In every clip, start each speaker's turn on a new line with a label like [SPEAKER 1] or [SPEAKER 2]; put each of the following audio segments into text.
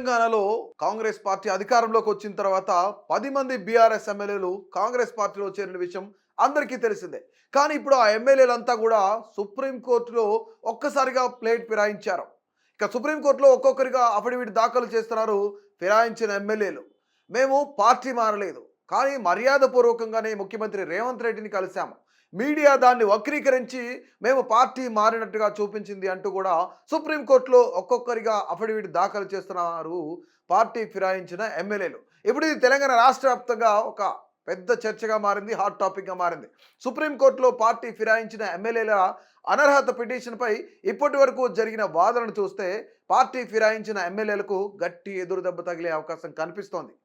[SPEAKER 1] తెలంగాణలో కాంగ్రెస్ పార్టీ అధికారంలోకి వచ్చిన తర్వాత 10 మంది బీఆర్ఎస్ ఎమ్మెల్యేలు కాంగ్రెస్ పార్టీలో చేరిన విషయం అందరికీ తెలిసిందే. కానీ ఇప్పుడు ఆ ఎమ్మెల్యేలంతా కూడా సుప్రీంకోర్టులో ఒక్కసారిగా ప్లేట్ ఫిరాయించారు. ఇక సుప్రీంకోర్టులో ఒక్కొక్కరిగా అఫిడవిట్ దాఖలు చేస్తున్నారు ఫిరాయించిన ఎమ్మెల్యేలు. మేము పార్టీ మారలేదు, కానీ మర్యాదపూర్వకంగానే ముఖ్యమంత్రి రేవంత్ రెడ్డిని కలిశాము. మీడియా దాన్ని వక్రీకరించి మేము పార్టీ మారినట్టుగా చూపించింది అంటూ కూడా సుప్రీంకోర్టులో ఒక్కొక్కరిగా అఫిడవిట్ దాఖలు చేస్తున్నారు పార్టీ ఫిరాయించిన ఎమ్మెల్యేలు. ఇప్పుడు ఇది తెలంగాణ రాష్ట్ర వ్యాప్తంగా ఒక పెద్ద చర్చగా మారింది, హాట్ టాపిక్గా మారింది. సుప్రీంకోర్టులో పార్టీ ఫిరాయించిన ఎమ్మెల్యేల అనర్హత పిటిషన్పై ఇప్పటి వరకు జరిగిన వాదనను చూస్తే పార్టీ ఫిరాయించిన ఎమ్మెల్యేలకు గట్టి ఎదురుదెబ్బ తగిలే అవకాశం కనిపిస్తోంది.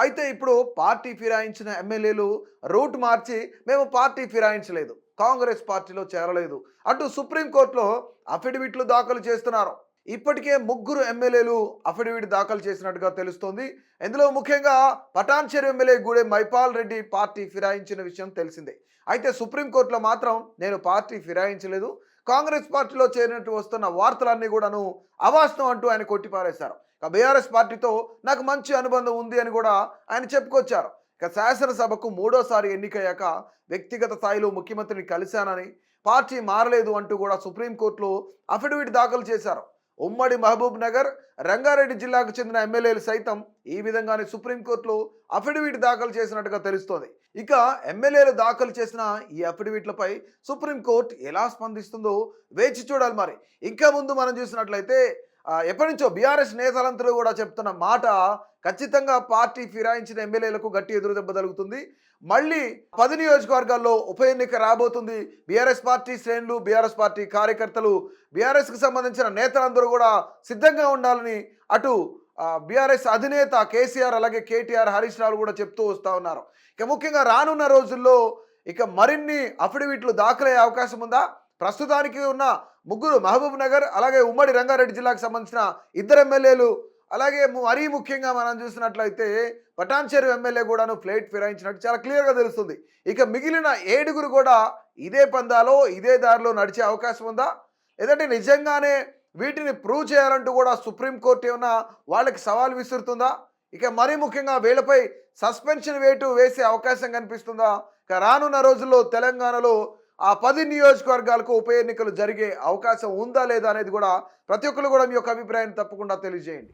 [SPEAKER 1] అయితే ఇప్పుడు పార్టీ ఫిరాయించిన ఎమ్మెల్యేలు రూట్ మార్చి మేము పార్టీ ఫిరాయించలేదు, కాంగ్రెస్ పార్టీలో చేరలేదు అంటూ సుప్రీంకోర్టులో అఫిడవిట్లు దాఖలు చేస్తున్నారు. ఇప్పటికే ముగ్గురు ఎమ్మెల్యేలు అఫిడవిట్ దాఖలు చేసినట్టుగా తెలుస్తోంది. ఇందులో ముఖ్యంగా పటాన్చెరు ఎమ్మెల్యే గూడెం మైపాల్ రెడ్డి పార్టీ ఫిరాయించిన విషయం తెలిసిందే. అయితే సుప్రీంకోర్టులో మాత్రం నేను పార్టీ ఫిరాయించలేదు, కాంగ్రెస్ పార్టీలో చేరినట్టు వస్తున్న వార్తలన్నీ కూడాను అవాస్తవం అంటూ ఆయన కొట్టిపారేశారు. ఇక బీఆర్ఎస్ పార్టీతో నాకు మంచి అనుబంధం ఉంది అని కూడా ఆయన చెప్పుకొచ్చారు. ఇక శాసనసభకు మూడోసారి ఎన్నికయ్యాక వ్యక్తిగత స్థాయిలో ముఖ్యమంత్రిని కలిశానని, పార్టీ మారలేదు అంటూ కూడా సుప్రీంకోర్టులో అఫిడవిట్ దాఖలు చేశారు. ఉమ్మడి మహబూబ్ నగర్, రంగారెడ్డి జిల్లాకు చెందిన ఎమ్మెల్యేలు సైతం ఈ విధంగానే సుప్రీంకోర్టులో అఫిడవిట్ దాఖలు చేసినట్టుగా తెలుస్తోంది. ఇక ఎమ్మెల్యేలు దాఖలు చేసిన ఈ అఫిడవిట్లపై సుప్రీంకోర్టు ఎలా స్పందిస్తుందో వేచి చూడాలి. మరి ఇంకా ముందు మనం చూసినట్లయితే ఎప్పటి నుంచో బీఆర్ఎస్ నేతలందరూ కూడా చెప్తున్న మాట, ఖచ్చితంగా పార్టీ ఫిరాయించిన ఎమ్మెల్యేలకు గట్టి ఎదురుదెబ్బ తగులుతుంది. మళ్ళీ 10 నియోజకవర్గాల్లో ఉప ఎన్నిక రాబోతుంది. బీఆర్ఎస్ పార్టీ శ్రేణులు, బీఆర్ఎస్ పార్టీ కార్యకర్తలు, బీఆర్ఎస్కి సంబంధించిన నేతలందరూ కూడా సిద్ధంగా ఉండాలని అటు బీఆర్ఎస్ అధినేత కేసీఆర్, అలాగే కేటీఆర్, హరీష్ రావు కూడా చెప్తూ వస్తూ ఉన్నారు. ఇక ముఖ్యంగా రానున్న రోజుల్లో ఇక మరిన్ని అఫిడవిట్లు దాఖలయ్యే అవకాశం ఉందా? ప్రస్తుతానికి ఉన్న ముగ్గురు మహబూబ్ నగర్, అలాగే ఉమ్మడి రంగారెడ్డి జిల్లాకు సంబంధించిన 2 ఎమ్మెల్యేలు, అలాగే మరీ ముఖ్యంగా మనం చూసినట్లయితే పటాన్చెరు ఎమ్మెల్యే కూడాను ప్లేట్ ఫిరాయించినట్టు చాలా క్లియర్గా తెలుస్తుంది. ఇక మిగిలిన 7 కూడా ఇదే పందాలో, ఇదే దారిలో నడిచే అవకాశం ఉందా? లేదంటే నిజంగానే వీటిని ప్రూవ్ చేయాలంటూ కూడా సుప్రీంకోర్టు ఏమన్నా వాళ్ళకి సవాల్ విసురుతుందా? ఇక మరీ ముఖ్యంగా వీళ్ళపై సస్పెన్షన్ వేసే అవకాశం కనిపిస్తుందా? ఇక రానున్న రోజుల్లో తెలంగాణలో ఆ 10 నియోజకవర్గాలకు ఉప ఎన్నికలు జరిగే అవకాశం ఉందా లేదా అనేది కూడా ప్రతి ఒక్కరు కూడా మీ యొక్క అభిప్రాయాన్ని తప్పకుండా తెలియజేయండి.